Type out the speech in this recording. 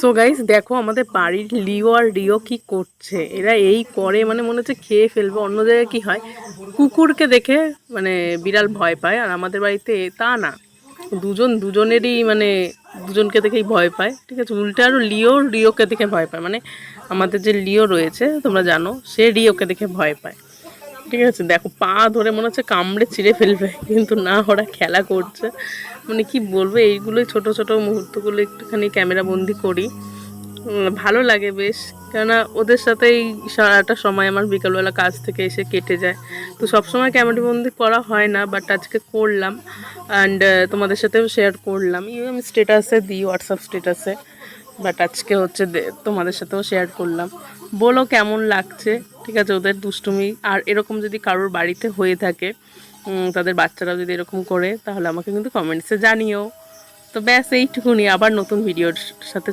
So guys দেখো আমাদের বাড়ির লিও আর রিও কি করছে। এরা এই করে মানে মনে হচ্ছে খেয়ে ফেলবে। অন্য জায়গায় কি হয়, কুকুরকে দেখে মানে বিড়াল ভয় পায়, আর আমাদের বাড়িতে তা না, দুজনেরই মানে দুজনকে দেখেই ভয় পায়। ঠিক আছে, উল্টে আরও রিওকে দেখে ভয় পায়। মানে আমাদের যে লিও রয়েছে তোমরা জানো, সে রিওকে দেখে ভয় পায়। ঠিক আছে, দেখো পা ধরে মনে হচ্ছে কামড়ে চিড়ে ফেলবে, কিন্তু না, ওরা খেলা করছে। মানে কি বলবো, এইগুলোই ছোট ছোট মুহূর্তগুলো একটুখানি ক্যামেরা বন্দি করি। ভালো লাগে বেশ, কেননা ওদের সাথেই সারাটা সময় আমার বিকালবেলা কাজ থেকে এসে কেটে যায়। তো সবসময় ক্যামেরা বন্দি করা হয় না, বাট আজকে করলাম। অ্যান্ড তোমাদের সাথেও শেয়ার করলাম, আমি স্টেটাসে দিই, হোয়াটসঅ্যাপ স্টেটাসে। বাট আজকে হচ্ছে তোমাদের সাথেও শেয়ার করলাম। বলো কেমন লাগছে। ঠিক আছে, ওদের দুষ্টুমি আর এরকম যদি কারোর বাড়িতে হয়ে থাকে, তাদের বাচ্চারাও যদি এরকম করে, তাহলে আমাকে কিন্তু কমেন্টসে জানিও। তো ব্যাস এইটুকুনি, আবার নতুন ভিডিওর সাথে